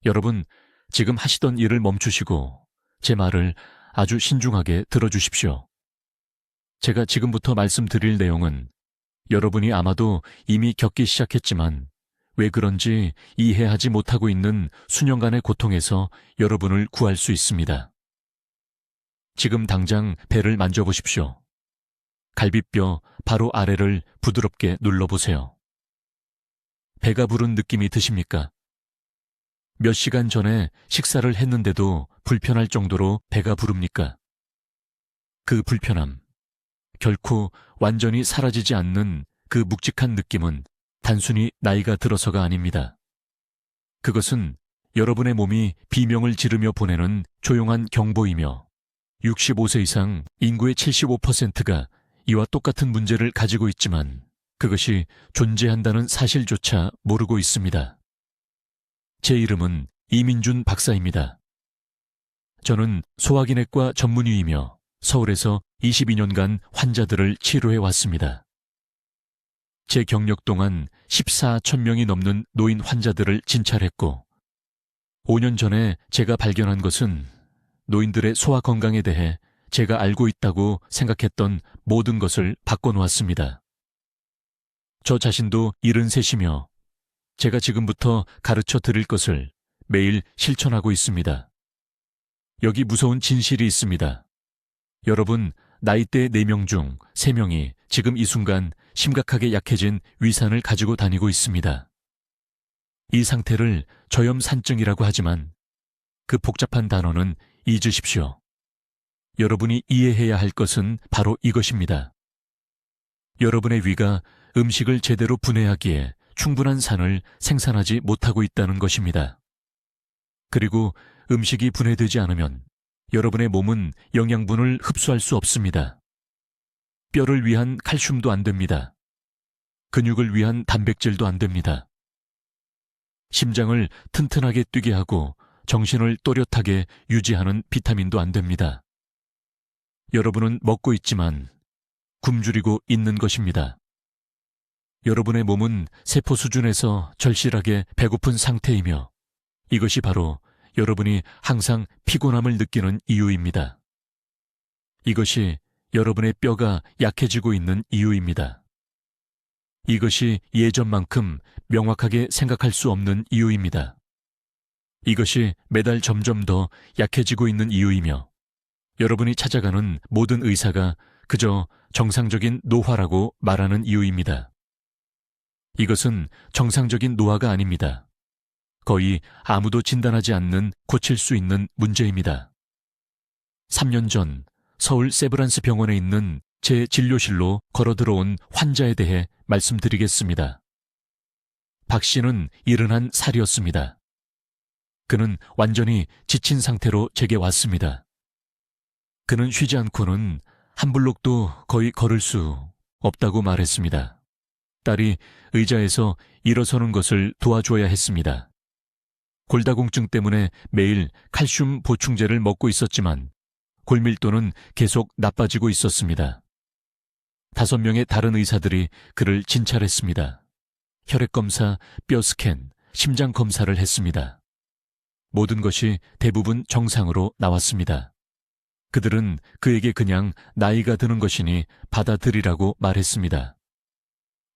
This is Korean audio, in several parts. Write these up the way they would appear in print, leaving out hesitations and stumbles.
여러분, 지금 하시던 일을 멈추시고 제 말을 아주 신중하게 들어주십시오. 제가 지금부터 말씀드릴 내용은 여러분이 아마도 이미 겪기 시작했지만 왜 그런지 이해하지 못하고 있는 수년간의 고통에서 여러분을 구할 수 있습니다. 지금 당장 배를 만져보십시오. 갈비뼈 바로 아래를 부드럽게 눌러보세요. 배가 부른 느낌이 드십니까? 몇 시간 전에 식사를 했는데도 불편할 정도로 배가 부릅니까? 그 불편함, 결코 완전히 사라지지 않는 그 묵직한 느낌은 단순히 나이가 들어서가 아닙니다. 그것은 여러분의 몸이 비명을 지르며 보내는 조용한 경보이며 65세 이상 인구의 75%가 이와 똑같은 문제를 가지고 있지만 그것이 존재한다는 사실조차 모르고 있습니다. 제 이름은 이민준 박사입니다. 저는 소화기내과 전문의이며 서울에서 22년간 환자들을 치료해 왔습니다. 제 경력 동안 14,000명이 넘는 노인 환자들을 진찰했고 5년 전에 제가 발견한 것은 노인들의 소화 건강에 대해 제가 알고 있다고 생각했던 모든 것을 바꿔놓았습니다. 저 자신도 73이며 제가 지금부터 가르쳐 드릴 것을 매일 실천하고 있습니다. 여기 무서운 진실이 있습니다. 여러분, 나이대 4명 중 3명이 지금 이 순간 심각하게 약해진 위산을 가지고 다니고 있습니다. 이 상태를 저염산증이라고 하지만 그 복잡한 단어는 잊으십시오. 여러분이 이해해야 할 것은 바로 이것입니다. 여러분의 위가 음식을 제대로 분해하기에 충분한 산을 생산하지 못하고 있다는 것입니다. 그리고 음식이 분해되지 않으면 여러분의 몸은 영양분을 흡수할 수 없습니다. 뼈를 위한 칼슘도 안 됩니다. 근육을 위한 단백질도 안 됩니다. 심장을 튼튼하게 뛰게 하고 정신을 또렷하게 유지하는 비타민도 안 됩니다. 여러분은 먹고 있지만 굶주리고 있는 것입니다. 여러분의 몸은 세포 수준에서 절실하게 배고픈 상태이며 이것이 바로 여러분이 항상 피곤함을 느끼는 이유입니다. 이것이 여러분의 뼈가 약해지고 있는 이유입니다. 이것이 예전만큼 명확하게 생각할 수 없는 이유입니다. 이것이 매달 점점 더 약해지고 있는 이유이며 여러분이 찾아가는 모든 의사가 그저 정상적인 노화라고 말하는 이유입니다. 이것은 정상적인 노화가 아닙니다. 거의 아무도 진단하지 않는 고칠 수 있는 문제입니다. 3년 전 서울 세브란스 병원에 있는 제 진료실로 걸어 들어온 환자에 대해 말씀드리겠습니다. 박 씨는 71살이었습니다. 그는 완전히 지친 상태로 제게 왔습니다. 그는 쉬지 않고는 한 블록도 거의 걸을 수 없다고 말했습니다. 딸이 의자에서 일어서는 것을 도와줘야 했습니다. 골다공증 때문에 매일 칼슘 보충제를 먹고 있었지만 골밀도는 계속 나빠지고 있었습니다. 5명의 다른 의사들이 그를 진찰했습니다. 혈액검사, 뼈스캔, 심장검사를 했습니다. 모든 것이 대부분 정상으로 나왔습니다. 그들은 그에게 그냥 나이가 드는 것이니 받아들이라고 말했습니다.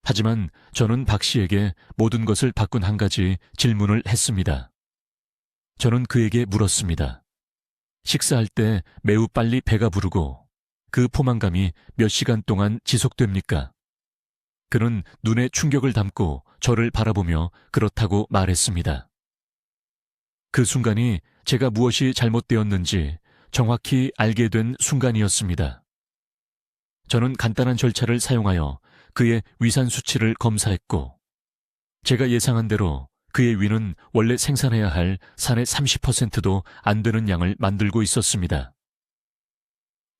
하지만 저는 박 씨에게 모든 것을 바꾼 한 가지 질문을 했습니다. 저는 그에게 물었습니다. 식사할 때 매우 빨리 배가 부르고 그 포만감이 몇 시간 동안 지속됩니까? 그는 눈에 충격을 담고 저를 바라보며 그렇다고 말했습니다. 그 순간이 제가 무엇이 잘못되었는지 정확히 알게 된 순간이었습니다. 저는 간단한 절차를 사용하여 그의 위산 수치를 검사했고 제가 예상한 대로 그의 위는 원래 생산해야 할 산의 30%도 안 되는 양을 만들고 있었습니다.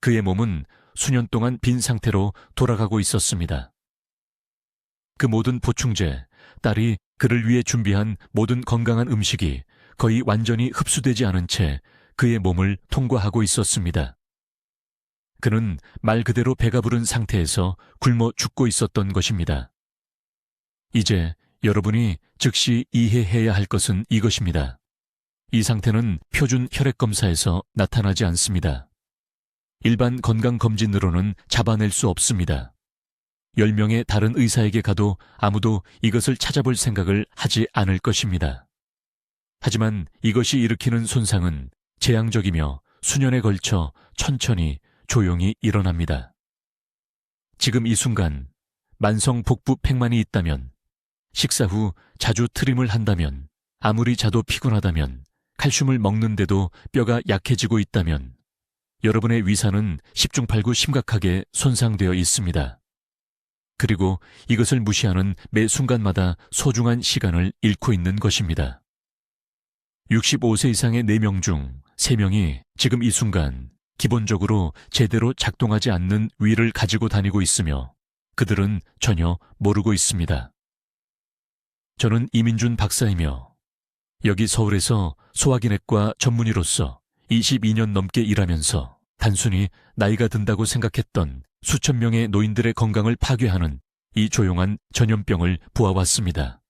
그의 몸은 수년 동안 빈 상태로 돌아가고 있었습니다. 그 모든 보충제, 딸이 그를 위해 준비한 모든 건강한 음식이 거의 완전히 흡수되지 않은 채 그의 몸을 통과하고 있었습니다. 그는 말 그대로 배가 부른 상태에서 굶어 죽고 있었던 것입니다. 이제 여러분이 즉시 이해해야 할 것은 이것입니다. 이 상태는 표준 혈액검사에서 나타나지 않습니다. 일반 건강검진으로는 잡아낼 수 없습니다. 10명의 다른 의사에게 가도 아무도 이것을 찾아볼 생각을 하지 않을 것입니다. 하지만 이것이 일으키는 손상은 재앙적이며 수년에 걸쳐 천천히 조용히 일어납니다. 지금 이 순간 만성 복부 팽만이 있다면, 식사 후 자주 트림을 한다면, 아무리 자도 피곤하다면, 칼슘을 먹는데도 뼈가 약해지고 있다면 여러분의 위산은 10중8구 심각하게 손상되어 있습니다. 그리고 이것을 무시하는 매 순간마다 소중한 시간을 잃고 있는 것입니다. 65세 이상의 4명 중 3명이 지금 이 순간 기본적으로 제대로 작동하지 않는 위를 가지고 다니고 있으며 그들은 전혀 모르고 있습니다. 저는 이민준 박사이며 여기 서울에서 소화기내과 전문의로서 22년 넘게 일하면서 단순히 나이가 든다고 생각했던 수천 명의 노인들의 건강을 파괴하는 이 조용한 전염병을 보아왔습니다.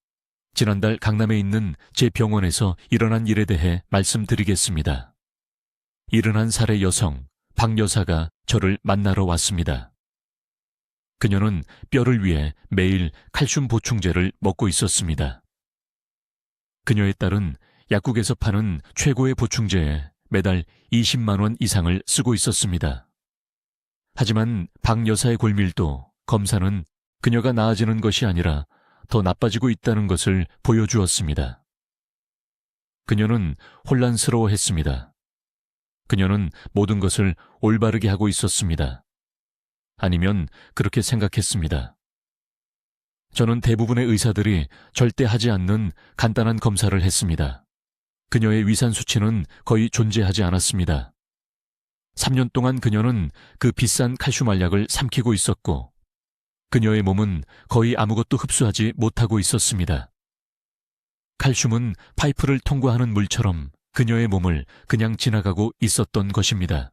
지난달 강남에 있는 제 병원에서 일어난 일에 대해 말씀드리겠습니다. 71살의 여성 박 여사가 저를 만나러 왔습니다. 그녀는 뼈를 위해 매일 칼슘 보충제를 먹고 있었습니다. 그녀의 딸은 약국에서 파는 최고의 보충제에 매달 20만 원 이상을 쓰고 있었습니다. 하지만 박 여사의 골밀도 검사는 그녀가 나아지는 것이 아니라 더 나빠지고 있다는 것을 보여주었습니다. 그녀는 혼란스러워했습니다. 그녀는 모든 것을 올바르게 하고 있었습니다. 아니면 그렇게 생각했습니다. 저는 대부분의 의사들이 절대 하지 않는 간단한 검사를 했습니다. 그녀의 위산 수치는 거의 존재하지 않았습니다. 3년 동안 그녀는 그 비싼 칼슘 알약을 삼키고 있었고 그녀의 몸은 거의 아무것도 흡수하지 못하고 있었습니다. 칼슘은 파이프를 통과하는 물처럼 그녀의 몸을 그냥 지나가고 있었던 것입니다.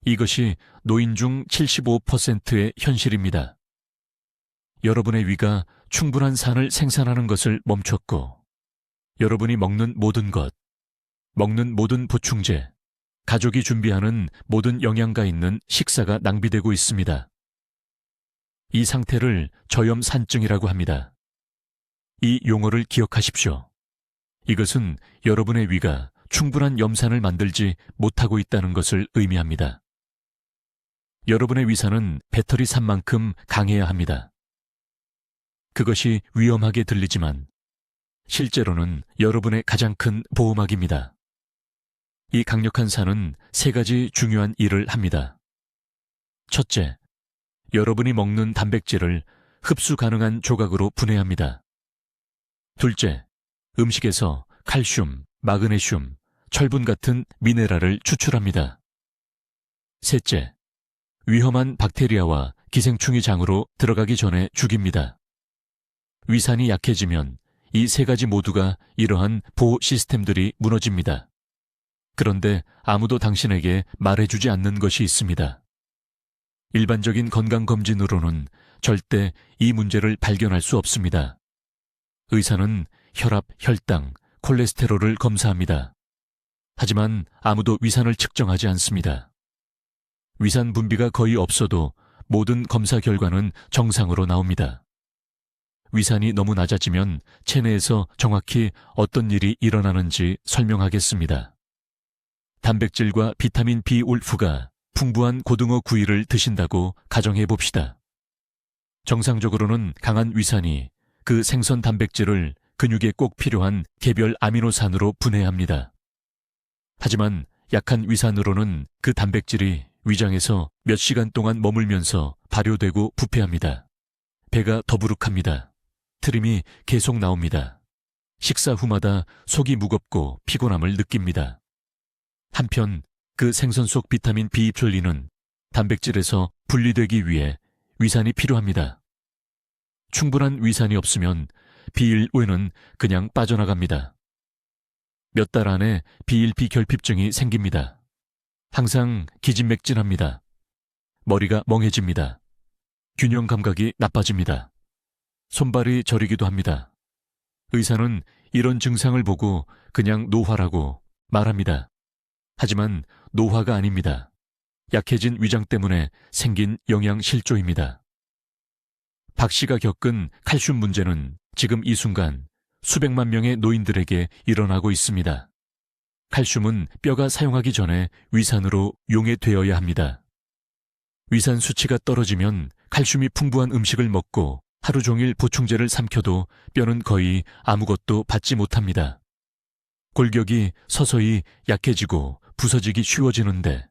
이것이 노인 중 75%의 현실입니다. 여러분의 위가 충분한 산을 생산하는 것을 멈췄고 여러분이 먹는 모든 것, 먹는 모든 보충제, 가족이 준비하는 모든 영양가 있는 식사가 낭비되고 있습니다. 이 상태를 저염산증이라고 합니다. 이 용어를 기억하십시오. 이것은 여러분의 위가 충분한 염산을 만들지 못하고 있다는 것을 의미합니다. 여러분의 위산은 배터리 산만큼 강해야 합니다. 그것이 위험하게 들리지만 실제로는 여러분의 가장 큰 보호막입니다. 이 강력한 산은 3가지 중요한 일을 합니다. 첫째, 여러분이 먹는 단백질을 흡수 가능한 조각으로 분해합니다. 둘째, 음식에서 칼슘, 마그네슘, 철분 같은 미네랄을 추출합니다. 셋째, 위험한 박테리아와 기생충이 장으로 들어가기 전에 죽입니다. 위산이 약해지면 이 3가지 모두가 이러한 보호 시스템들이 무너집니다. 그런데 아무도 당신에게 말해주지 않는 것이 있습니다. 일반적인 건강검진으로는 절대 이 문제를 발견할 수 없습니다. 의사는 혈압, 혈당, 콜레스테롤을 검사합니다. 하지만 아무도 위산을 측정하지 않습니다. 위산 분비가 거의 없어도 모든 검사 결과는 정상으로 나옵니다. 위산이 너무 낮아지면 체내에서 정확히 어떤 일이 일어나는지 설명하겠습니다. 단백질과 비타민 B12가 풍부한 고등어 구이를 드신다고 가정해 봅시다. 정상적으로는 강한 위산이 그 생선 단백질을 근육에 꼭 필요한 개별 아미노산으로 분해합니다. 하지만 약한 위산으로는 그 단백질이 위장에서 몇 시간 동안 머물면서 발효되고 부패합니다. 배가 더부룩합니다. 트림이 계속 나옵니다. 식사 후마다 속이 무겁고 피곤함을 느낍니다. 한편 그 생선 속 비타민 B12는 단백질에서 분리되기 위해 위산이 필요합니다. 충분한 위산이 없으면 B1외는 그냥 빠져나갑니다. 몇 달 안에 B1B 결핍증이 생깁니다. 항상 기진맥진합니다. 머리가 멍해집니다. 균형 감각이 나빠집니다. 손발이 저리기도 합니다. 의사는 이런 증상을 보고 그냥 노화라고 말합니다. 하지만 노화가 아닙니다. 약해진 위장 때문에 생긴 영양실조입니다. 박 씨가 겪은 칼슘 문제는 지금 이 순간 수백만 명의 노인들에게 일어나고 있습니다. 칼슘은 뼈가 사용하기 전에 위산으로 용해되어야 합니다. 위산 수치가 떨어지면 칼슘이 풍부한 음식을 먹고 하루 종일 보충제를 삼켜도 뼈는 거의 아무것도 받지 못합니다. 골격이 서서히 약해지고 부서지기 쉬워지는데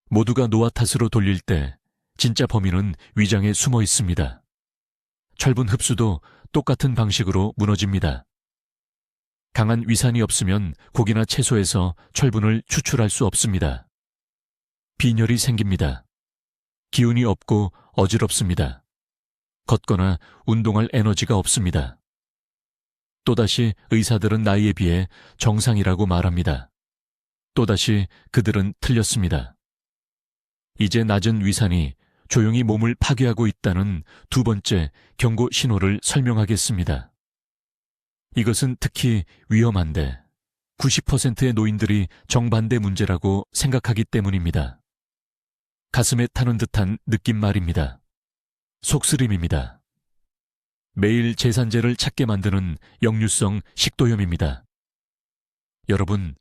모두가 노화 탓으로 돌릴 때 진짜 범인은 위장에 숨어 있습니다. 철분 흡수도 똑같은 방식으로 무너집니다. 강한 위산이 없으면 고기나 채소에서 철분을 추출할 수 없습니다. 빈혈이 생깁니다. 기운이 없고 어지럽습니다. 걷거나 운동할 에너지가 없습니다. 또다시 의사들은 나이에 비해 정상이라고 말합니다. 또다시 그들은 틀렸습니다. 이제 낮은 위산이 조용히 몸을 파괴하고 있다는 두 번째 경고 신호를 설명하겠습니다. 이것은 특히 위험한데 90%의 노인들이 정반대 문제라고 생각하기 때문입니다. 가슴에 타는 듯한 느낌 말입니다. 속쓰림입니다. 매일 제산제를 찾게 만드는 역류성 식도염입니다. 여러분,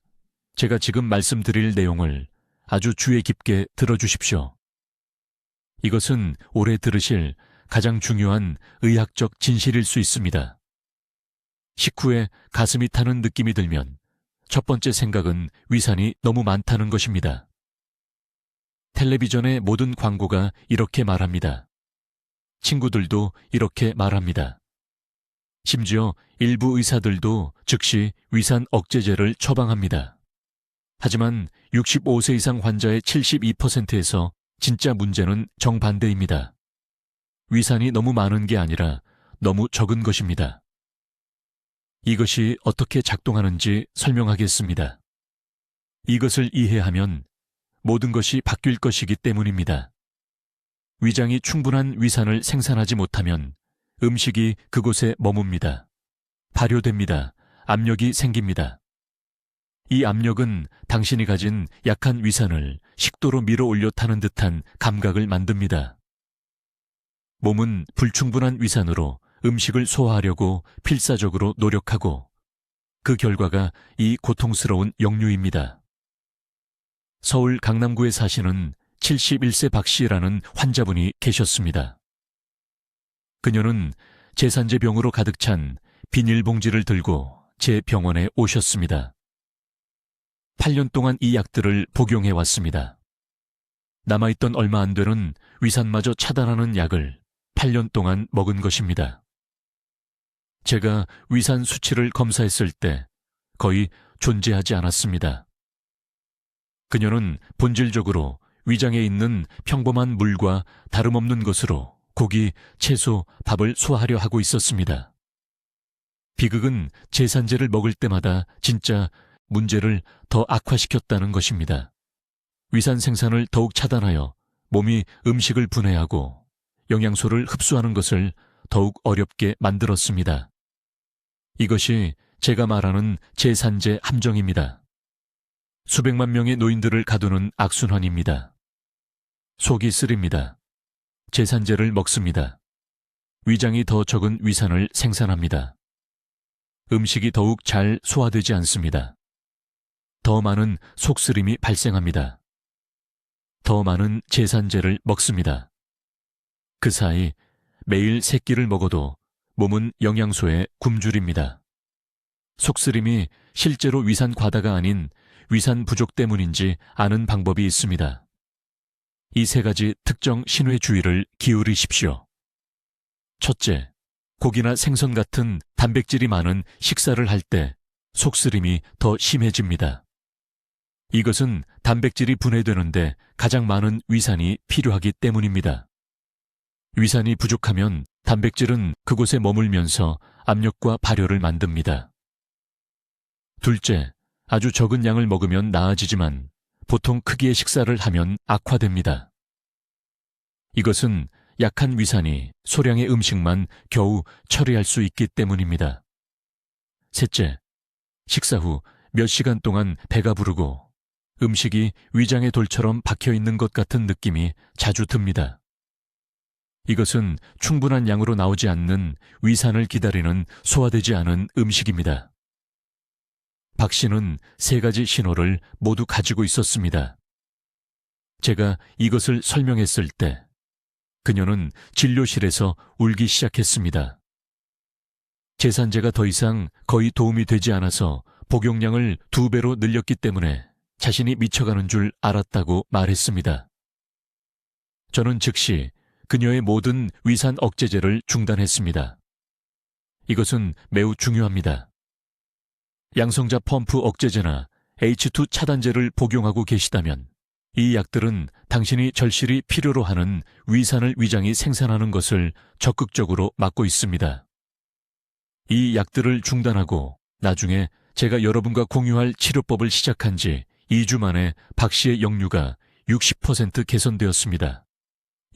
제가 지금 말씀드릴 내용을 아주 주의 깊게 들어주십시오. 이것은 올해 들으실 가장 중요한 의학적 진실일 수 있습니다. 식후에 가슴이 타는 느낌이 들면 첫 번째 생각은 위산이 너무 많다는 것입니다. 텔레비전의 모든 광고가 이렇게 말합니다. 친구들도 이렇게 말합니다. 심지어 일부 의사들도 즉시 위산 억제제를 처방합니다. 하지만 65세 이상 환자의 72%에서 진짜 문제는 정반대입니다. 위산이 너무 많은 게 아니라 너무 적은 것입니다. 이것이 어떻게 작동하는지 설명하겠습니다. 이것을 이해하면 모든 것이 바뀔 것이기 때문입니다. 위장이 충분한 위산을 생산하지 못하면 음식이 그곳에 머뭅니다. 발효됩니다. 압력이 생깁니다. 이 압력은 당신이 가진 약한 위산을 식도로 밀어 올려 타는 듯한 감각을 만듭니다. 몸은 불충분한 위산으로 음식을 소화하려고 필사적으로 노력하고 그 결과가 이 고통스러운 역류입니다. 서울 강남구에 사시는 71세 박 씨라는 환자분이 계셨습니다. 그녀는 제산제병으로 가득 찬 비닐봉지를 들고 제 병원에 오셨습니다. 8년 동안 이 약들을 복용해 왔습니다. 남아있던 얼마 안 되는 위산마저 차단하는 약을 8년 동안 먹은 것입니다. 제가 위산 수치를 검사했을 때 거의 존재하지 않았습니다. 그녀는 본질적으로 위장에 있는 평범한 물과 다름없는 것으로 고기, 채소, 밥을 소화하려 하고 있었습니다. 비극은 제산제를 먹을 때마다 진짜 문제를 더 악화시켰다는 것입니다. 위산 생산을 더욱 차단하여 몸이 음식을 분해하고 영양소를 흡수하는 것을 더욱 어렵게 만들었습니다. 이것이 제가 말하는 제산제 함정입니다. 수백만 명의 노인들을 가두는 악순환입니다. 속이 쓰립니다. 제산제를 먹습니다. 위장이 더 적은 위산을 생산합니다. 음식이 더욱 잘 소화되지 않습니다. 더 많은 속쓰림이 발생합니다. 더 많은 제산제를 먹습니다. 그 사이 매일 3끼를 먹어도 몸은 영양소에 굶주립니다. 속쓰림이 실제로 위산 과다가 아닌 위산 부족 때문인지 아는 방법이 있습니다. 이 3가지 특정 신호의 주의를 기울이십시오. 첫째, 고기나 생선 같은 단백질이 많은 식사를 할 때 속쓰림이 더 심해집니다. 이것은 단백질이 분해되는데 가장 많은 위산이 필요하기 때문입니다. 위산이 부족하면 단백질은 그곳에 머물면서 압력과 발효를 만듭니다. 둘째, 아주 적은 양을 먹으면 나아지지만 보통 크기의 식사를 하면 악화됩니다. 이것은 약한 위산이 소량의 음식만 겨우 처리할 수 있기 때문입니다. 셋째, 식사 후 몇 시간 동안 배가 부르고 음식이 위장에 돌처럼 박혀 있는 것 같은 느낌이 자주 듭니다. 이것은 충분한 양으로 나오지 않는 위산을 기다리는 소화되지 않은 음식입니다. 박 씨는 3가지 신호를 모두 가지고 있었습니다. 제가 이것을 설명했을 때 그녀는 진료실에서 울기 시작했습니다. 제산제가 더 이상 거의 도움이 되지 않아서 복용량을 2배로 늘렸기 때문에 자신이 미쳐가는 줄 알았다고 말했습니다. 저는 즉시 그녀의 모든 위산 억제제를 중단했습니다. 이것은 매우 중요합니다. 양성자 펌프 억제제나 H2 차단제를 복용하고 계시다면 이 약들은 당신이 절실히 필요로 하는 위산을 위장이 생산하는 것을 적극적으로 막고 있습니다. 이 약들을 중단하고 나중에 제가 여러분과 공유할 치료법을 시작한 지 2주 만에 박 씨의 역류가 60% 개선되었습니다.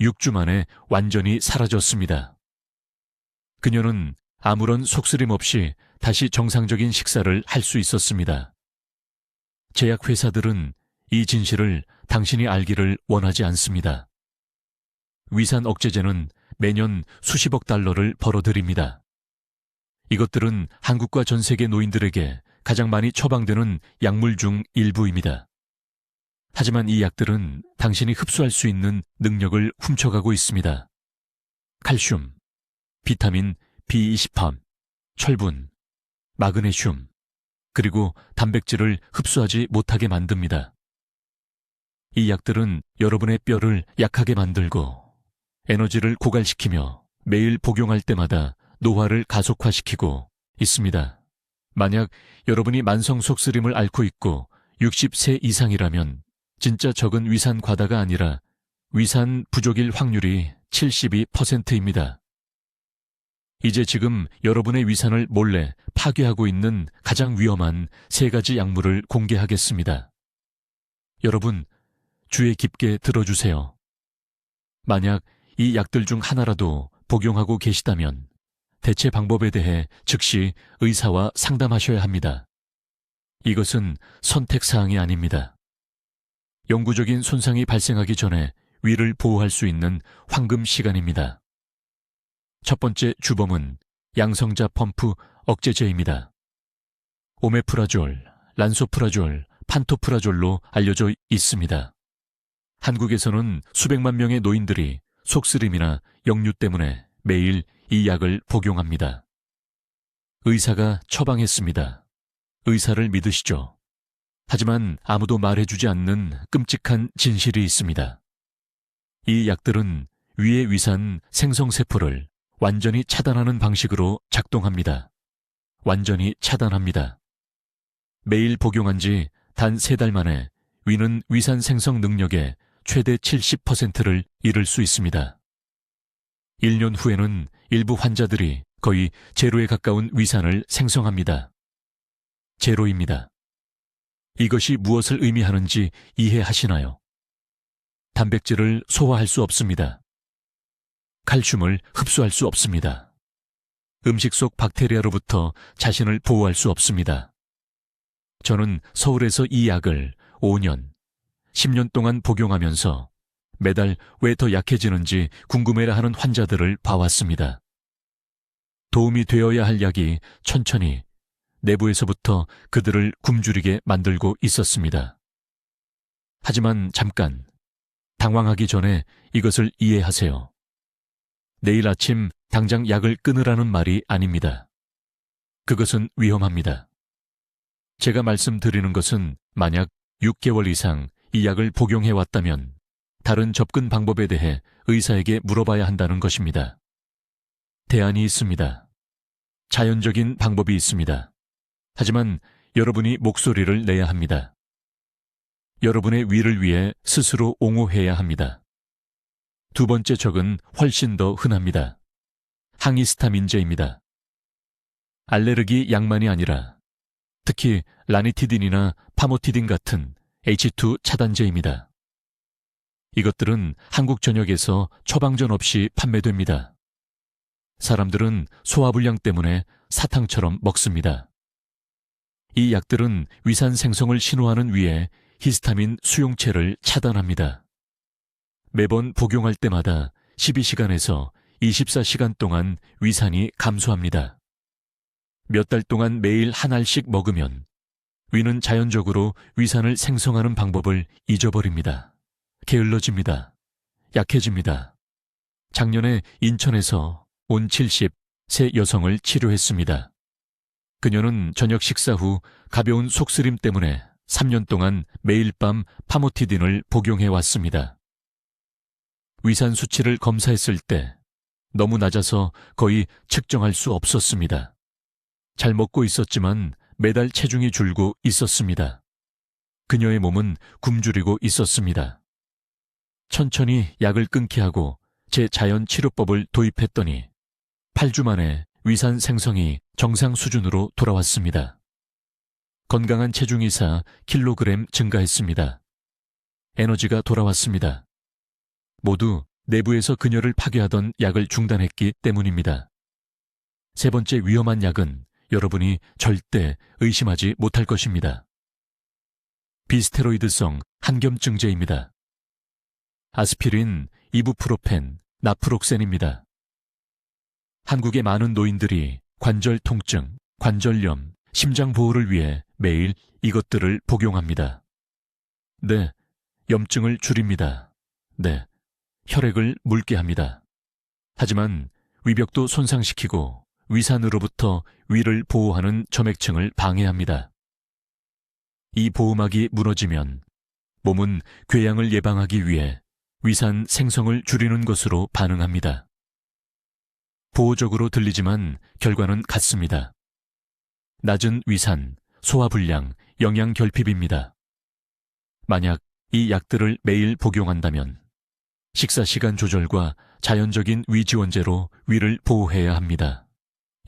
6주 만에 완전히 사라졌습니다. 그녀는 아무런 속쓰림 없이 다시 정상적인 식사를 할 수 있었습니다. 제약회사들은 이 진실을 당신이 알기를 원하지 않습니다. 위산 억제제는 매년 수십억 달러를 벌어들입니다. 이것들은 한국과 전 세계 노인들에게 가장 많이 처방되는 약물 중 일부입니다. 하지만 이 약들은 당신이 흡수할 수 있는 능력을 훔쳐가고 있습니다. 칼슘, 비타민 B23, 철분, 마그네슘, 그리고 단백질을 흡수하지 못하게 만듭니다. 이 약들은 여러분의 뼈를 약하게 만들고 에너지를 고갈시키며 매일 복용할 때마다 노화를 가속화시키고 있습니다. 만약 여러분이 만성 속쓰림을 앓고 있고 60세 이상이라면 진짜 적은 위산 과다가 아니라 위산 부족일 확률이 72%입니다. 이제 지금 여러분의 위산을 몰래 파괴하고 있는 가장 위험한 3가지 약물을 공개하겠습니다. 여러분, 주의 깊게 들어주세요. 만약 이 약들 중 하나라도 복용하고 계시다면 대체 방법에 대해 즉시 의사와 상담하셔야 합니다. 이것은 선택사항이 아닙니다. 영구적인 손상이 발생하기 전에 위를 보호할 수 있는 황금 시간입니다. 첫 번째 주범은 양성자 펌프 억제제입니다. 오메프라졸, 란소프라졸, 판토프라졸로 알려져 있습니다. 한국에서는 수백만 명의 노인들이 속쓰림이나 역류 때문에 매일 이 약을 복용합니다. 의사가 처방했습니다. 의사를 믿으시죠. 하지만 아무도 말해주지 않는 끔찍한 진실이 있습니다. 이 약들은 위의 위산 생성세포를 완전히 차단하는 방식으로 작동합니다. 완전히 차단합니다. 매일 복용한 지 단 3달 만에 위는 위산 생성 능력의 최대 70%를 이룰 수 있습니다. 1년 후에는 일부 환자들이 거의 제로에 가까운 위산을 생성합니다. 제로입니다. 이것이 무엇을 의미하는지 이해하시나요? 단백질을 소화할 수 없습니다. 칼슘을 흡수할 수 없습니다. 음식 속 박테리아로부터 자신을 보호할 수 없습니다. 저는 서울에서 이 약을 5년, 10년 동안 복용하면서 매달 왜 더 약해지는지 궁금해라 하는 환자들을 봐왔습니다. 도움이 되어야 할 약이 천천히 내부에서부터 그들을 굶주리게 만들고 있었습니다. 하지만 잠깐, 당황하기 전에 이것을 이해하세요. 내일 아침 당장 약을 끊으라는 말이 아닙니다. 그것은 위험합니다. 제가 말씀드리는 것은 만약 6개월 이상 이 약을 복용해 왔다면 다른 접근 방법에 대해 의사에게 물어봐야 한다는 것입니다. 대안이 있습니다. 자연적인 방법이 있습니다. 하지만 여러분이 목소리를 내야 합니다. 여러분의 위를 위해 스스로 옹호해야 합니다. 두 번째 적은 훨씬 더 흔합니다. 항히스타민제입니다. 알레르기 약만이 아니라 특히 라니티딘이나 파모티딘 같은 H2 차단제입니다. 이것들은 한국 전역에서 처방전 없이 판매됩니다. 사람들은 소화불량 때문에 사탕처럼 먹습니다. 이 약들은 위산 생성을 신호하는 위에 히스타민 수용체를 차단합니다. 매번 복용할 때마다 12시간에서 24시간 동안 위산이 감소합니다. 몇 달 동안 매일 한 알씩 먹으면 위는 자연적으로 위산을 생성하는 방법을 잊어버립니다. 게을러집니다. 약해집니다. 작년에 인천에서 온 70세 여성을 치료했습니다. 그녀는 저녁 식사 후 가벼운 속쓰림 때문에 3년 동안 매일 밤 파모티딘을 복용해 왔습니다. 위산 수치를 검사했을 때 너무 낮아서 거의 측정할 수 없었습니다. 잘 먹고 있었지만 매달 체중이 줄고 있었습니다. 그녀의 몸은 굶주리고 있었습니다. 천천히 약을 끊게 하고 제 자연 치료법을 도입했더니 8주 만에 위산 생성이 정상 수준으로 돌아왔습니다. 건강한 체중이사 킬로그램 증가했습니다. 에너지가 돌아왔습니다. 모두 내부에서 그녀를 파괴하던 약을 중단했기 때문입니다. 세 번째 위험한 약은 여러분이 절대 의심하지 못할 것입니다. 비스테로이드성 한겸증제입니다. 아스피린, 이부프로펜, 나프록센입니다. 한국의 많은 노인들이 관절 통증, 관절염, 심장 보호를 위해 매일 이것들을 복용합니다. 네, 염증을 줄입니다. 네, 혈액을 묽게 합니다. 하지만 위벽도 손상시키고 위산으로부터 위를 보호하는 점액층을 방해합니다. 이 보호막이 무너지면 몸은 궤양을 예방하기 위해 위산 생성을 줄이는 것으로 반응합니다. 보호적으로 들리지만 결과는 같습니다. 낮은 위산, 소화불량, 영양결핍입니다. 만약 이 약들을 매일 복용한다면 식사 시간 조절과 자연적인 위지원제로 위를 보호해야 합니다.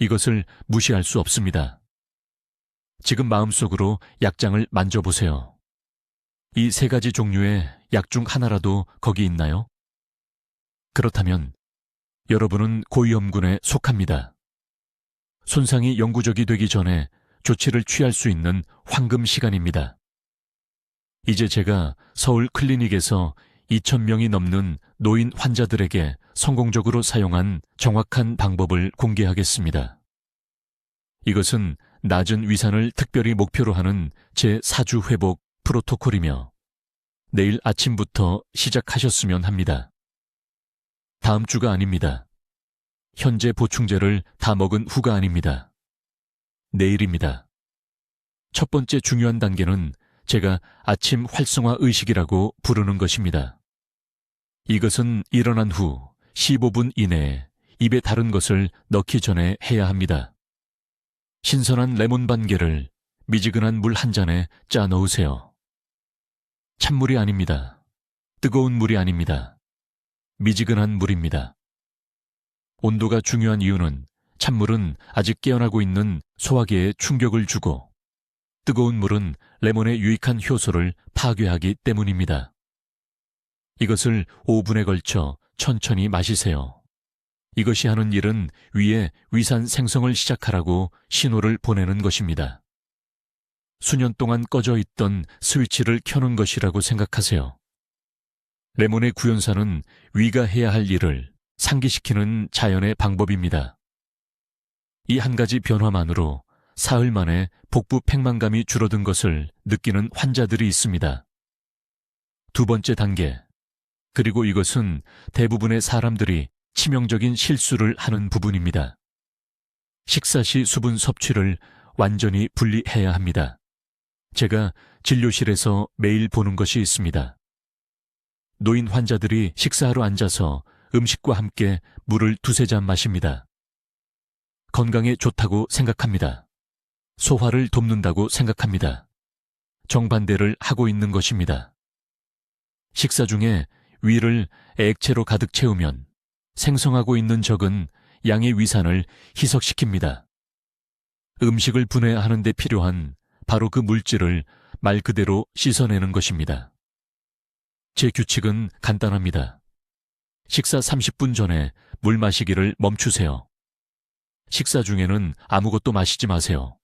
이것을 무시할 수 없습니다. 지금 마음속으로 약장을 만져보세요. 이 세 가지 종류의 약 중 하나라도 거기 있나요? 그렇다면 여러분은 고위험군에 속합니다. 손상이 영구적이 되기 전에 조치를 취할 수 있는 황금 시간입니다. 이제 제가 서울 클리닉에서 2,000명이 넘는 노인 환자들에게 성공적으로 사용한 정확한 방법을 공개하겠습니다. 이것은 낮은 위산을 특별히 목표로 하는 제4주 회복 프로토콜이며 내일 아침부터 시작하셨으면 합니다. 다음 주가 아닙니다. 현재 보충제를 다 먹은 후가 아닙니다. 내일입니다. 첫 번째 중요한 단계는 제가 아침 활성화 의식이라고 부르는 것입니다. 이것은 일어난 후 15분 이내에 입에 다른 것을 넣기 전에 해야 합니다. 신선한 레몬 반 개를 미지근한 물 한 잔에 짜 넣으세요. 찬물이 아닙니다. 뜨거운 물이 아닙니다. 미지근한 물입니다. 온도가 중요한 이유는 찬물은 아직 깨어나고 있는 소화기에 충격을 주고 뜨거운 물은 레몬의 유익한 효소를 파괴하기 때문입니다. 이것을 5분에 걸쳐 천천히 마시세요. 이것이 하는 일은 위에 위산 생성을 시작하라고 신호를 보내는 것입니다. 수년 동안 꺼져 있던 스위치를 켜는 것이라고 생각하세요. 레몬의 구연산은 위가 해야 할 일을 상기시키는 자연의 방법입니다. 이 한 가지 변화만으로 사흘 만에 복부 팽만감이 줄어든 것을 느끼는 환자들이 있습니다. 두 번째 단계, 그리고 이것은 대부분의 사람들이 치명적인 실수를 하는 부분입니다. 식사 시 수분 섭취를 완전히 분리해야 합니다. 제가 진료실에서 매일 보는 것이 있습니다. 노인 환자들이 식사하러 앉아서 음식과 함께 물을 2-3잔 마십니다. 건강에 좋다고 생각합니다. 소화를 돕는다고 생각합니다. 정반대를 하고 있는 것입니다. 식사 중에 위를 액체로 가득 채우면 생성하고 있는 적은 양의 위산을 희석시킵니다. 음식을 분해하는 데 필요한 바로 그 물질을 말 그대로 씻어내는 것입니다. 제 규칙은 간단합니다. 식사 30분 전에 물 마시기를 멈추세요. 식사 중에는 아무것도 마시지 마세요.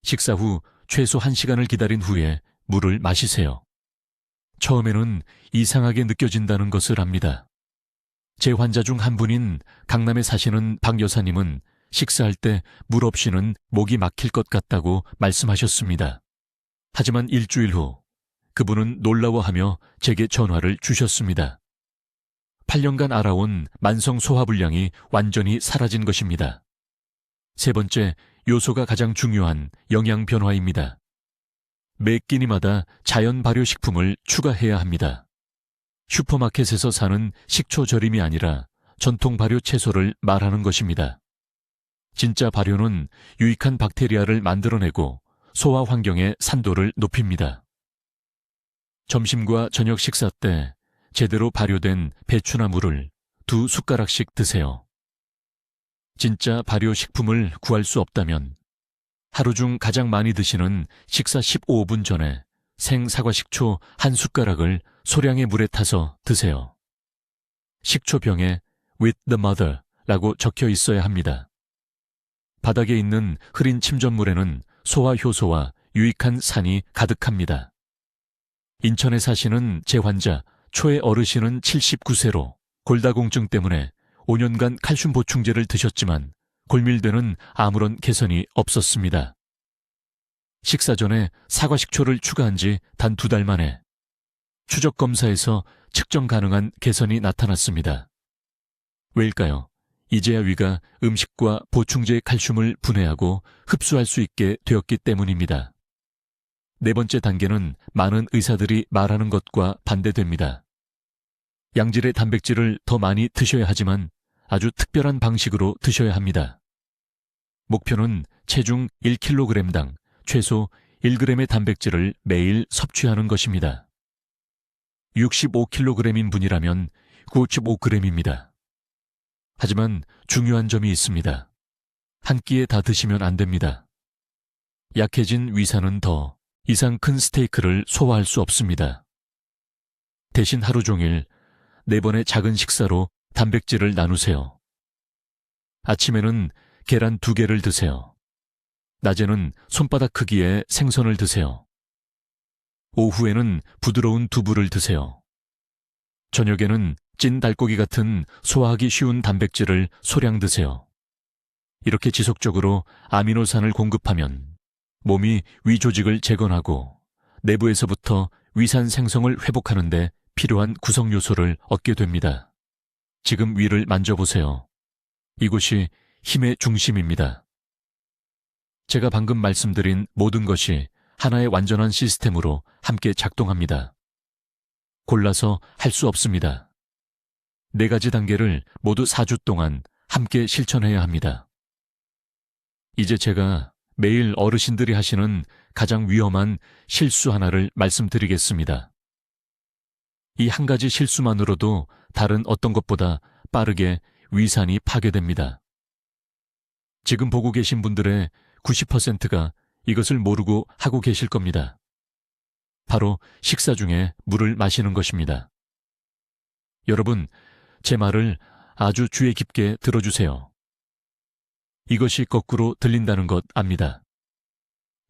식사 후 최소 1시간을 기다린 후에 물을 마시세요. 처음에는 이상하게 느껴진다는 것을 압니다. 제 환자 중 한 분인 강남에 사시는 박 여사님은 식사할 때 물 없이는 목이 막힐 것 같다고 말씀하셨습니다. 하지만 일주일 후 그분은 놀라워하며 제게 전화를 주셨습니다. 8년간 알아온 만성 소화불량이 완전히 사라진 것입니다. 세 번째, 요소가 가장 중요한 영양 변화입니다. 매 끼니마다 자연 발효식품을 추가해야 합니다. 슈퍼마켓에서 사는 식초 절임이 아니라 전통 발효 채소를 말하는 것입니다. 진짜 발효는 유익한 박테리아를 만들어내고 소화 환경의 산도를 높입니다. 점심과 저녁 식사 때 제대로 발효된 배추나 물을 2숟가락씩 드세요. 진짜 발효식품을 구할 수 없다면 하루 중 가장 많이 드시는 식사 15분 전에 생사과식초 1숟가락을 소량의 물에 타서 드세요. 식초병에 with the mother 라고 적혀 있어야 합니다. 바닥에 있는 흐린 침전물에는 소화 효소와 유익한 산이 가득합니다. 인천에 사시는 제 환자 초의 어르신은 79세로 골다공증 때문에 5년간 칼슘 보충제를 드셨지만 골밀대는 아무런 개선이 없었습니다. 식사 전에 사과식초를 추가한 지 단 2달 만에 추적 검사에서 측정 가능한 개선이 나타났습니다. 왜일까요? 이제야 위가 음식과 보충제의 칼슘을 분해하고 흡수할 수 있게 되었기 때문입니다. 네 번째 단계는 많은 의사들이 말하는 것과 반대됩니다. 양질의 단백질을 더 많이 드셔야 하지만 아주 특별한 방식으로 드셔야 합니다. 목표는 체중 1kg당 최소 1g의 단백질을 매일 섭취하는 것입니다. 65kg인 분이라면 95g입니다. 하지만 중요한 점이 있습니다. 한 끼에 다 드시면 안 됩니다. 약해진 위산은 더 이상 큰 스테이크를 소화할 수 없습니다. 대신 하루 종일 4번의 작은 식사로 단백질을 나누세요. 아침에는 계란 2개를 드세요. 낮에는 손바닥 크기의 생선을 드세요. 오후에는 부드러운 두부를 드세요. 저녁에는 찐 닭고기 같은 소화하기 쉬운 단백질을 소량 드세요. 이렇게 지속적으로 아미노산을 공급하면 몸이 위 조직을 재건하고 내부에서부터 위산 생성을 회복하는 데 필요한 구성 요소를 얻게 됩니다. 지금 위를 만져보세요. 이곳이 힘의 중심입니다. 제가 방금 말씀드린 모든 것이 하나의 완전한 시스템으로 함께 작동합니다. 골라서 할 수 없습니다. 4가지 단계를 모두 4주 동안 함께 실천해야 합니다. 이제 제가 매일 어르신들이 하시는 가장 위험한 실수 하나를 말씀드리겠습니다. 이 한 가지 실수만으로도 다른 어떤 것보다 빠르게 위산이 파괴됩니다. 지금 보고 계신 분들의 90%가 이것을 모르고 하고 계실 겁니다. 바로 식사 중에 물을 마시는 것입니다. 여러분, 제 말을 아주 주의 깊게 들어주세요. 이것이 거꾸로 들린다는 것 압니다.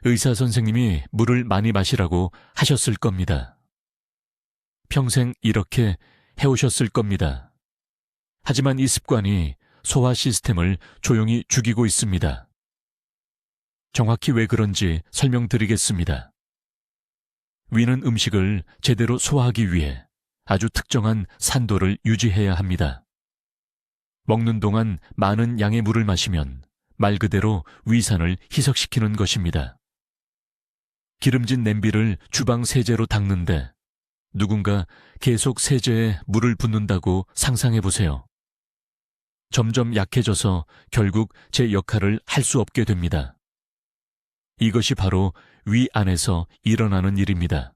의사 선생님이 물을 많이 마시라고 하셨을 겁니다. 평생 이렇게 해오셨을 겁니다. 하지만 이 습관이 소화 시스템을 조용히 죽이고 있습니다. 정확히 왜 그런지 설명드리겠습니다. 위는 음식을 제대로 소화하기 위해 아주 특정한 산도를 유지해야 합니다. 먹는 동안 많은 양의 물을 마시면 말 그대로 위산을 희석시키는 것입니다. 기름진 냄비를 주방 세제로 닦는데 누군가 계속 세제에 물을 붓는다고 상상해 보세요. 점점 약해져서 결국 제 역할을 할 수 없게 됩니다. 이것이 바로 위 안에서 일어나는 일입니다.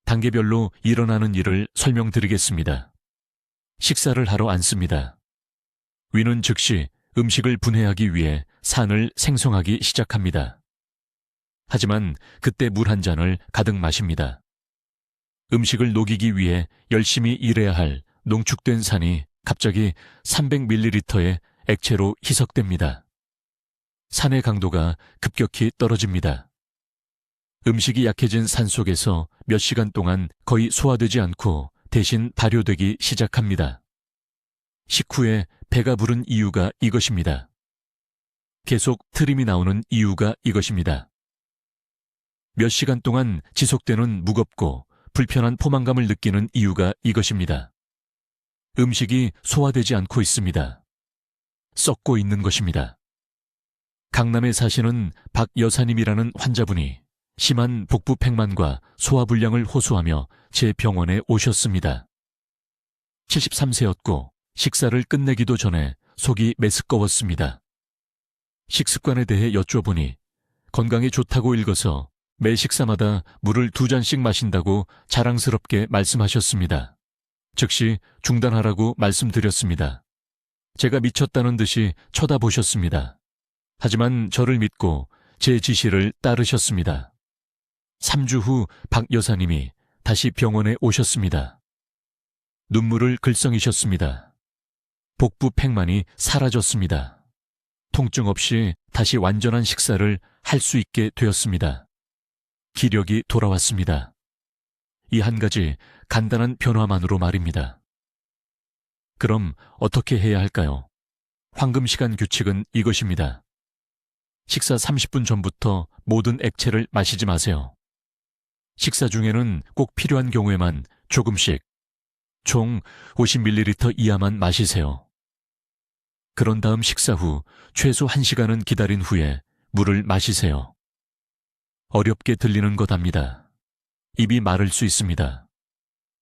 단계별로 일어나는 일을 설명드리겠습니다. 식사를 하러 앉습니다. 위는 즉시 음식을 분해하기 위해 산을 생성하기 시작합니다. 하지만 그때 물 한 잔을 가득 마십니다. 음식을 녹이기 위해 열심히 일해야 할 농축된 산이 갑자기 300ml의 액체로 희석됩니다. 산의 강도가 급격히 떨어집니다. 음식이 약해진 산 속에서 몇 시간 동안 거의 소화되지 않고 대신 발효되기 시작합니다. 식후에 배가 부른 이유가 이것입니다. 계속 트림이 나오는 이유가 이것입니다. 몇 시간 동안 지속되는 무겁고 불편한 포만감을 느끼는 이유가 이것입니다. 음식이 소화되지 않고 있습니다. 썩고 있는 것입니다. 강남에 사시는 박 여사님이라는 환자분이 심한 복부 팽만과 소화불량을 호소하며 제 병원에 오셨습니다. 73세였고 식사를 끝내기도 전에 속이 메스꺼웠습니다. 식습관에 대해 여쭤보니 건강에 좋다고 읽어서 매 식사마다 물을 2잔씩 마신다고 자랑스럽게 말씀하셨습니다. 즉시 중단하라고 말씀드렸습니다. 제가 미쳤다는 듯이 쳐다보셨습니다. 하지만 저를 믿고 제 지시를 따르셨습니다. 3주 후 박 여사님이 다시 병원에 오셨습니다. 눈물을 글썽이셨습니다. 복부 팽만이 사라졌습니다. 통증 없이 다시 완전한 식사를 할 수 있게 되었습니다. 기력이 돌아왔습니다. 이 한 가지 간단한 변화만으로 말입니다. 그럼 어떻게 해야 할까요? 황금시간 규칙은 이것입니다. 식사 30분 전부터 모든 액체를 마시지 마세요. 식사 중에는 꼭 필요한 경우에만 조금씩, 총 50ml 이하만 마시세요. 그런 다음 식사 후 최소 1시간은 기다린 후에 물을 마시세요. 어렵게 들리는 것 압니다. 입이 마를 수 있습니다.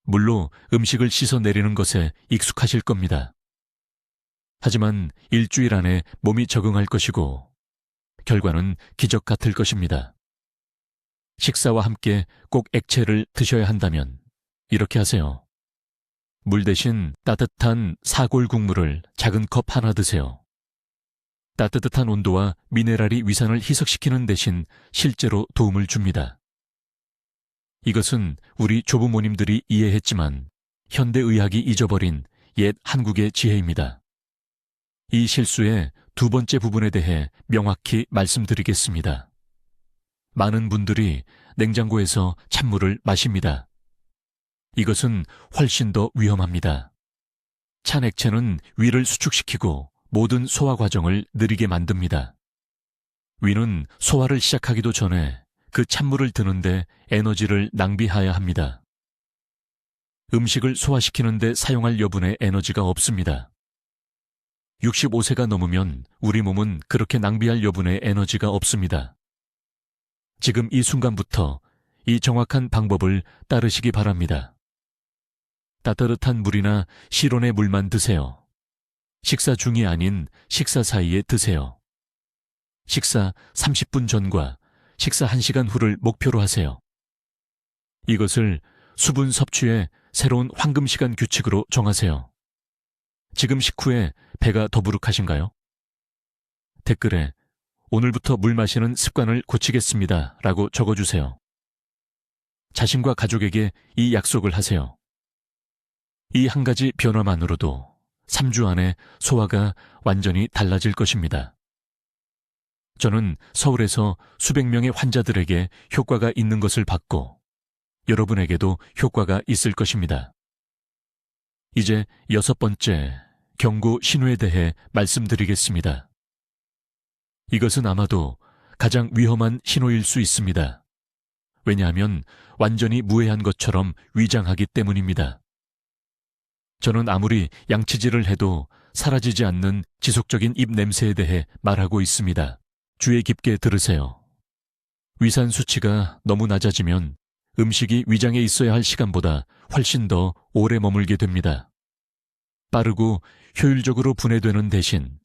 물로 음식을 씻어내리는 것에 익숙하실 겁니다. 하지만 일주일 안에 몸이 적응할 것이고 결과는 기적 같을 것입니다. 식사와 함께 꼭 액체를 드셔야 한다면 이렇게 하세요. 물 대신 따뜻한 사골 국물을 작은 컵 하나 드세요. 따뜻한 온도와 미네랄이 위산을 희석시키는 대신 실제로 도움을 줍니다. 이것은 우리 조부모님들이 이해했지만 현대의학이 잊어버린 옛 한국의 지혜입니다. 이 실수의 두 번째 부분에 대해 명확히 말씀드리겠습니다. 많은 분들이 냉장고에서 찬물을 마십니다. 이것은 훨씬 더 위험합니다. 찬 액체는 위를 수축시키고 모든 소화 과정을 느리게 만듭니다. 위는 소화를 시작하기도 전에 그 찬물을 드는데 에너지를 낭비해야 합니다. 음식을 소화시키는데 사용할 여분의 에너지가 없습니다. 65세가 넘으면 우리 몸은 그렇게 낭비할 여분의 에너지가 없습니다. 지금 이 순간부터 이 정확한 방법을 따르시기 바랍니다. 따뜻한 물이나 실온의 물만 드세요. 식사 중이 아닌 식사 사이에 드세요. 식사 30분 전과 식사 1시간 후를 목표로 하세요. 이것을 수분 섭취의 새로운 황금시간 규칙으로 정하세요. 지금 식후에 배가 더부룩하신가요? 댓글에 오늘부터 물 마시는 습관을 고치겠습니다 라고 적어주세요. 자신과 가족에게 이 약속을 하세요. 이 한 가지 변화만으로도 3주 안에 소화가 완전히 달라질 것입니다. 저는 서울에서 수백 명의 환자들에게 효과가 있는 것을 봤고 여러분에게도 효과가 있을 것입니다. 이제 6번째 경고 신호에 대해 말씀드리겠습니다. 이것은 아마도 가장 위험한 신호일 수 있습니다. 왜냐하면 완전히 무해한 것처럼 위장하기 때문입니다. 저는 아무리 양치질을 해도 사라지지 않는 지속적인 입 냄새에 대해 말하고 있습니다. 주의 깊게 들으세요. 위산 수치가 너무 낮아지면 음식이 위장에 있어야 할 시간보다 훨씬 더 오래 머물게 됩니다. 빠르고 효율적으로 분해되는 대신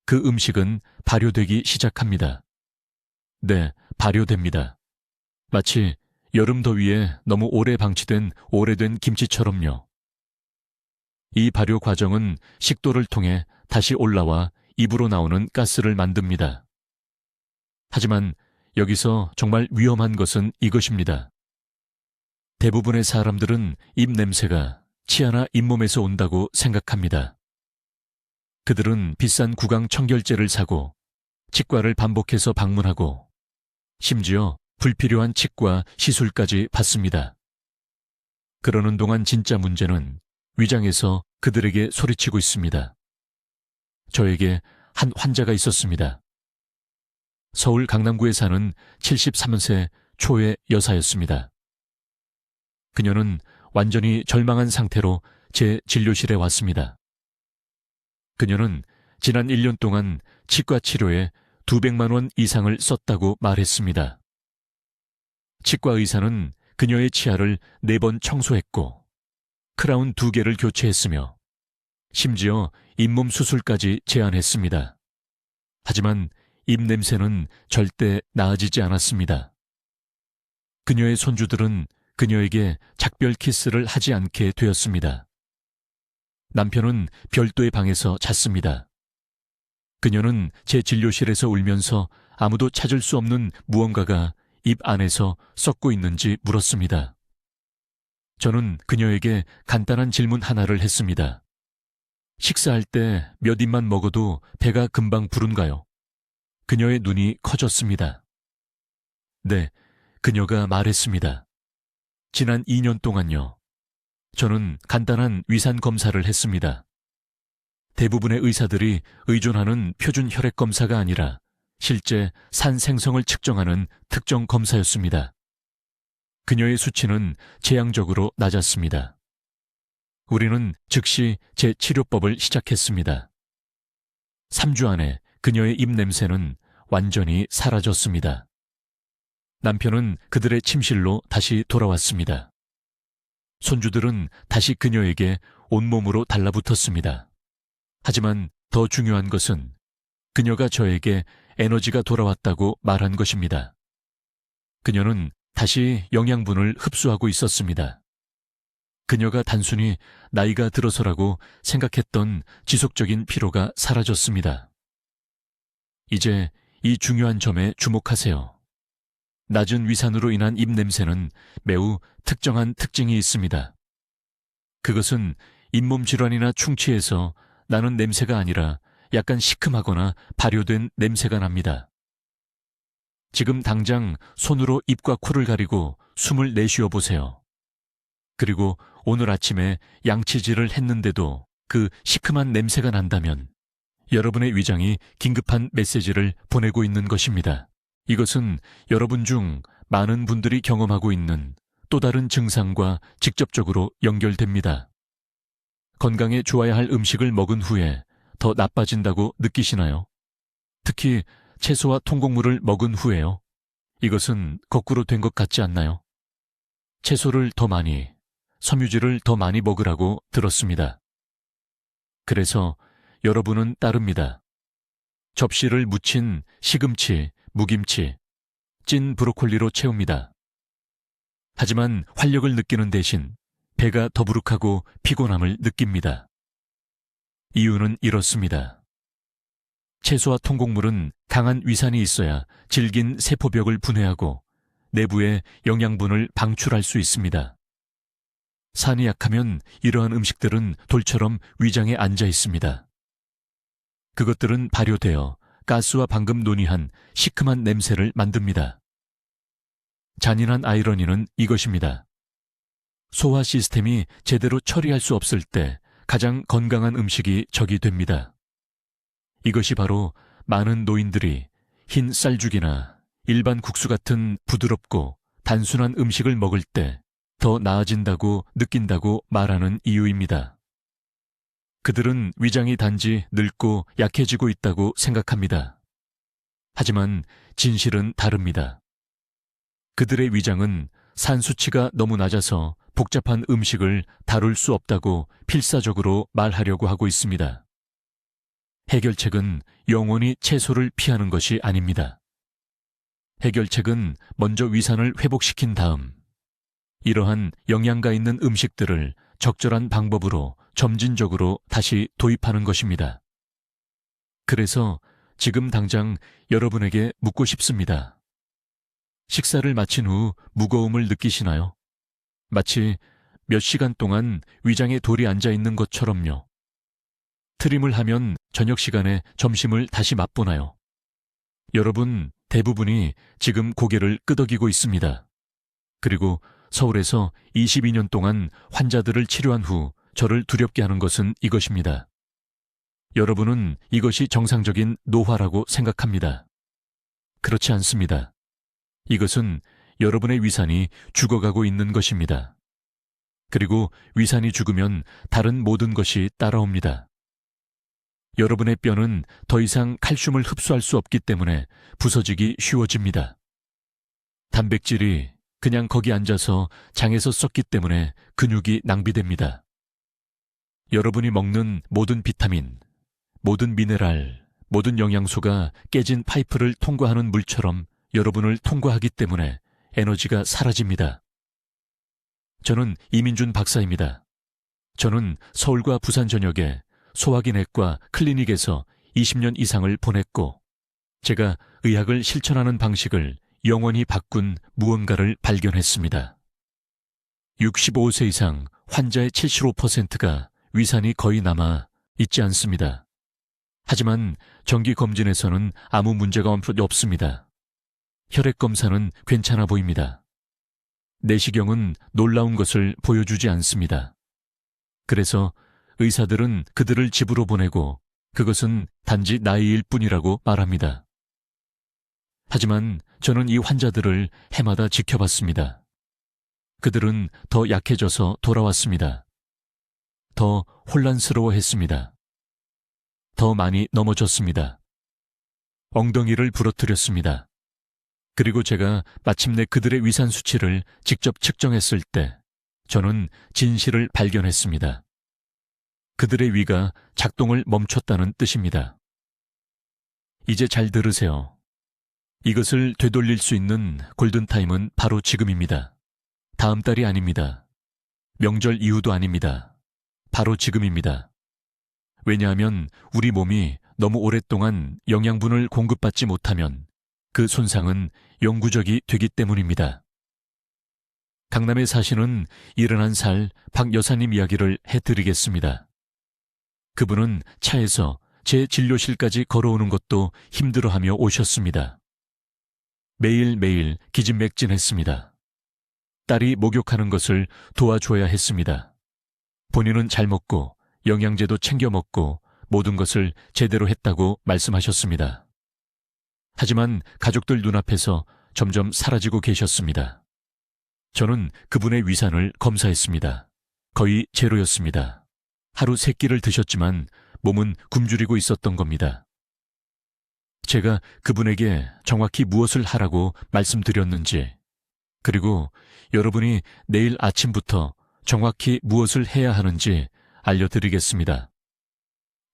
그 음식은 발효되기 시작합니다. 네, 발효됩니다. 마치 여름 더위에 너무 오래 방치된 오래된 김치처럼요. 이 발효 과정은 식도를 통해 다시 올라와 입으로 나오는 가스를 만듭니다. 하지만 여기서 정말 위험한 것은 이것입니다. 대부분의 사람들은 입 냄새가 치아나 잇몸에서 온다고 생각합니다. 그들은 비싼 구강 청결제를 사고 치과를 반복해서 방문하고 심지어 불필요한 치과 시술까지 받습니다. 그러는 동안 진짜 문제는 위장에서 그들에게 소리치고 있습니다. 저에게 한 환자가 있었습니다. 서울 강남구에 사는 73세 초의 여사였습니다. 그녀는 완전히 절망한 상태로 제 진료실에 왔습니다. 그녀는 지난 1년 동안 치과 치료에 200만 원 이상을 썼다고 말했습니다. 치과 의사는 그녀의 치아를 4번 청소했고 크라운 2개를 교체했으며 심지어 잇몸 수술까지 제안했습니다. 하지만 입 냄새는 절대 나아지지 않았습니다. 그녀의 손주들은 그녀에게 작별 키스를 하지 않게 되었습니다. 남편은 별도의 방에서 잤습니다. 그녀는 제 진료실에서 울면서 아무도 찾을 수 없는 무언가가 입 안에서 썩고 있는지 물었습니다. 저는 그녀에게 간단한 질문 하나를 했습니다. 식사할 때 몇 입만 먹어도 배가 금방 부른가요? 그녀의 눈이 커졌습니다. 네, 그녀가 말했습니다. 지난 2년 동안요. 저는 간단한 위산 검사를 했습니다. 대부분의 의사들이 의존하는 표준 혈액 검사가 아니라 실제 산 생성을 측정하는 특정 검사였습니다. 그녀의 수치는 재앙적으로 낮았습니다. 우리는 즉시 제 치료법을 시작했습니다. 3주 안에 그녀의 입 냄새는 완전히 사라졌습니다. 남편은 그들의 침실로 다시 돌아왔습니다. 손주들은 다시 그녀에게 온몸으로 달라붙었습니다. 하지만 더 중요한 것은 그녀가 저에게 에너지가 돌아왔다고 말한 것입니다. 그녀는 다시 영양분을 흡수하고 있었습니다. 그녀가 단순히 나이가 들어서라고 생각했던 지속적인 피로가 사라졌습니다. 이제 이 중요한 점에 주목하세요. 낮은 위산으로 인한 입 냄새는 매우 특정한 특징이 있습니다. 그것은 잇몸 질환이나 충치에서 나는 냄새가 아니라 약간 시큼하거나 발효된 냄새가 납니다. 지금 당장 손으로 입과 코를 가리고 숨을 내쉬어 보세요. 그리고 오늘 아침에 양치질을 했는데도 그 시큼한 냄새가 난다면 여러분의 위장이 긴급한 메시지를 보내고 있는 것입니다. 이것은 여러분 중 많은 분들이 경험하고 있는 또 다른 증상과 직접적으로 연결됩니다. 건강에 좋아야 할 음식을 먹은 후에 더 나빠진다고 느끼시나요? 특히 채소와 통곡물을 먹은 후에요. 이것은 거꾸로 된 것 같지 않나요? 채소를 더 많이, 섬유질을 더 많이 먹으라고 들었습니다. 그래서 여러분은 따릅니다. 접시를 무친 시금치, 무김치, 찐 브로콜리로 채웁니다. 하지만 활력을 느끼는 대신 배가 더부룩하고 피곤함을 느낍니다. 이유는 이렇습니다. 채소와 통곡물은 강한 위산이 있어야 질긴 세포벽을 분해하고 내부의 영양분을 방출할 수 있습니다. 산이 약하면 이러한 음식들은 돌처럼 위장에 앉아 있습니다. 그것들은 발효되어 가스와 방금 논의한 시큼한 냄새를 만듭니다. 잔인한 아이러니는 이것입니다. 소화 시스템이 제대로 처리할 수 없을 때 가장 건강한 음식이 적이 됩니다. 이것이 바로 많은 노인들이 흰 쌀죽이나 일반 국수 같은 부드럽고 단순한 음식을 먹을 때 더 나아진다고 느낀다고 말하는 이유입니다. 그들은 위장이 단지 늙고 약해지고 있다고 생각합니다. 하지만 진실은 다릅니다. 그들의 위장은 산 수치가 너무 낮아서 복잡한 음식을 다룰 수 없다고 필사적으로 말하려고 하고 있습니다. 해결책은 영원히 채소를 피하는 것이 아닙니다. 해결책은 먼저 위산을 회복시킨 다음 이러한 영양가 있는 음식들을 적절한 방법으로 점진적으로 다시 도입하는 것입니다. 그래서 지금 당장 여러분에게 묻고 싶습니다. 식사를 마친 후 무거움을 느끼시나요? 마치 몇 시간 동안 위장에 돌이 앉아 있는 것처럼요. 트림을 하면 저녁 시간에 점심을 다시 맛보나요? 여러분 대부분이 지금 고개를 끄덕이고 있습니다. 그리고 서울에서 22년 동안 환자들을 치료한 후 저를 두렵게 하는 것은 이것입니다. 여러분은 이것이 정상적인 노화라고 생각합니다. 그렇지 않습니다. 이것은 여러분의 위산이 죽어가고 있는 것입니다. 그리고 위산이 죽으면 다른 모든 것이 따라옵니다. 여러분의 뼈는 더 이상 칼슘을 흡수할 수 없기 때문에 부서지기 쉬워집니다. 단백질이 그냥 거기 앉아서 장에서 썩기 때문에 근육이 낭비됩니다. 여러분이 먹는 모든 비타민, 모든 미네랄, 모든 영양소가 깨진 파이프를 통과하는 물처럼 여러분을 통과하기 때문에 에너지가 사라집니다. 저는 이민준 박사입니다. 저는 서울과 부산 전역에 소화기내과 클리닉에서 20년 이상을 보냈고, 제가 의학을 실천하는 방식을 영원히 바꾼 무언가를 발견했습니다. 65세 이상 환자의 75%가 위산이 거의 남아 있지 않습니다. 하지만 정기검진에서는 아무 문제가 없습니다. 혈액검사는 괜찮아 보입니다. 내시경은 놀라운 것을 보여주지 않습니다. 그래서 의사들은 그들을 집으로 보내고 그것은 단지 나이일 뿐이라고 말합니다. 하지만 저는 이 환자들을 해마다 지켜봤습니다. 그들은 더 약해져서 돌아왔습니다. 더 혼란스러워했습니다. 더 많이 넘어졌습니다. 엉덩이를 부러뜨렸습니다. 그리고 제가 마침내 그들의 위산 수치를 직접 측정했을 때 저는 진실을 발견했습니다. 그들의 위가 작동을 멈췄다는 뜻입니다. 이제 잘 들으세요. 이것을 되돌릴 수 있는 골든타임은 바로 지금입니다. 다음 달이 아닙니다. 명절 이후도 아닙니다. 바로 지금입니다. 왜냐하면 우리 몸이 너무 오랫동안 영양분을 공급받지 못하면 그 손상은 영구적이 되기 때문입니다. 강남에 사시는 71살 박 여사님 이야기를 해드리겠습니다. 그분은 차에서 제 진료실까지 걸어오는 것도 힘들어하며 오셨습니다. 매일매일 기진맥진했습니다. 딸이 목욕하는 것을 도와줘야 했습니다. 본인은 잘 먹고 영양제도 챙겨 먹고 모든 것을 제대로 했다고 말씀하셨습니다. 하지만 가족들 눈앞에서 점점 사라지고 계셨습니다. 저는 그분의 위산을 검사했습니다. 거의 제로였습니다. 하루 3끼를 드셨지만 몸은 굶주리고 있었던 겁니다. 제가 그분에게 정확히 무엇을 하라고 말씀드렸는지, 그리고 여러분이 내일 아침부터 정확히 무엇을 해야 하는지 알려드리겠습니다.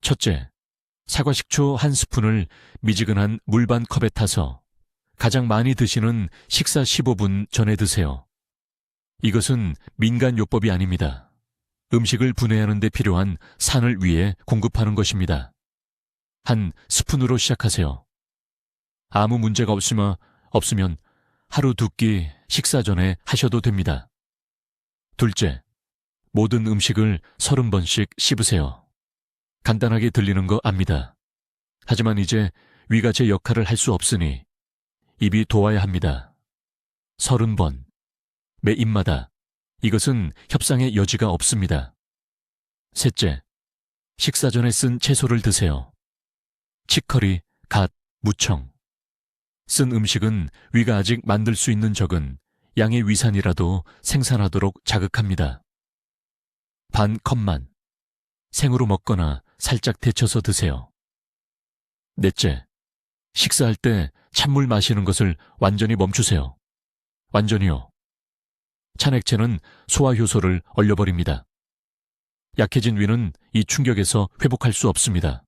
첫째, 사과식초 1스푼을 미지근한 물 반 컵에 타서 가장 많이 드시는 식사 15분 전에 드세요. 이것은 민간요법이 아닙니다. 음식을 분해하는 데 필요한 산을 위해 공급하는 것입니다. 한 스푼으로 시작하세요. 아무 문제가 없으면 하루 2끼 식사 전에 하셔도 됩니다. 둘째, 모든 음식을 30번씩 씹으세요. 간단하게 들리는 거 압니다. 하지만 이제 위가 제 역할을 할 수 없으니 입이 도와야 합니다. 30번. 매 입마다. 이것은 협상의 여지가 없습니다. 셋째, 식사 전에 쓴 채소를 드세요. 치커리, 갓, 무청. 쓴 음식은 위가 아직 만들 수 있는 적은 양의 위산이라도 생산하도록 자극합니다. 반 컵만. 생으로 먹거나 살짝 데쳐서 드세요. 넷째, 식사할 때 찬물 마시는 것을 완전히 멈추세요. 완전히요. 찬액체는 소화 효소를 얼려버립니다. 약해진 위는 이 충격에서 회복할 수 없습니다.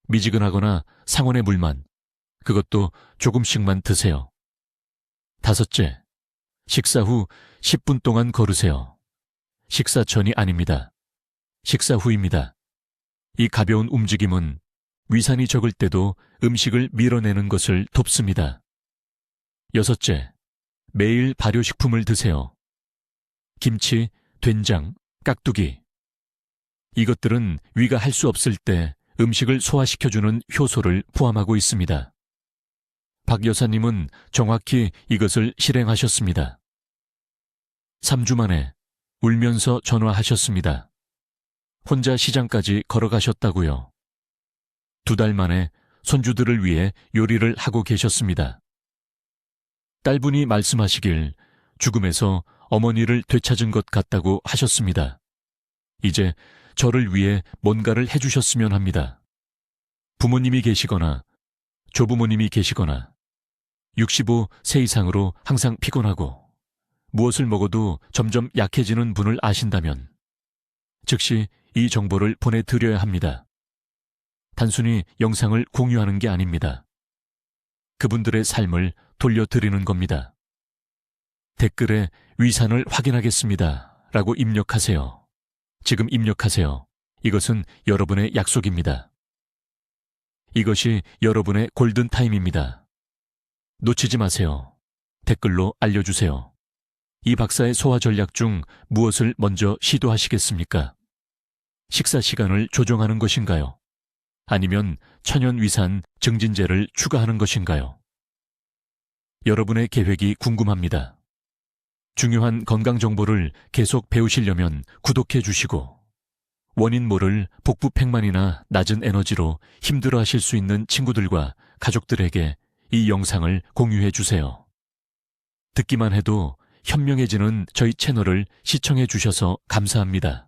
미지근하거나 상온의 물만, 그것도 조금씩만 드세요. 다섯째, 식사 후 10분 동안 걸으세요. 식사 전이 아닙니다. 식사 후입니다. 이 가벼운 움직임은 위산이 적을 때도 음식을 밀어내는 것을 돕습니다. 여섯째, 매일 발효식품을 드세요. 김치, 된장, 깍두기. 이것들은 위가 할 수 없을 때 음식을 소화시켜주는 효소를 포함하고 있습니다. 박 여사님은 정확히 이것을 실행하셨습니다. 3주 만에 울면서 전화하셨습니다. 혼자 시장까지 걸어가셨다고요. 2달 만에 손주들을 위해 요리를 하고 계셨습니다. 딸분이 말씀하시길 죽음에서 어머니를 되찾은 것 같다고 하셨습니다. 이제 저를 위해 뭔가를 해주셨으면 합니다. 부모님이 계시거나 조부모님이 계시거나 65세 이상으로 항상 피곤하고 무엇을 먹어도 점점 약해지는 분을 아신다면 즉시 이 정보를 보내드려야 합니다. 단순히 영상을 공유하는 게 아닙니다. 그분들의 삶을 돌려드리는 겁니다. 댓글에 위산을 확인하겠습니다 라고 입력하세요. 지금 입력하세요. 이것은 여러분의 약속입니다. 이것이 여러분의 골든타임입니다. 놓치지 마세요. 댓글로 알려주세요. 이 박사의 소화 전략 중 무엇을 먼저 시도하시겠습니까? 식사 시간을 조정하는 것인가요? 아니면 천연위산 증진제를 추가하는 것인가요? 여러분의 계획이 궁금합니다. 중요한 건강 정보를 계속 배우시려면 구독해 주시고 원인 모를 복부팽만이나 낮은 에너지로 힘들어하실 수 있는 친구들과 가족들에게 이 영상을 공유해 주세요. 듣기만 해도 현명해지는 저희 채널을 시청해 주셔서 감사합니다.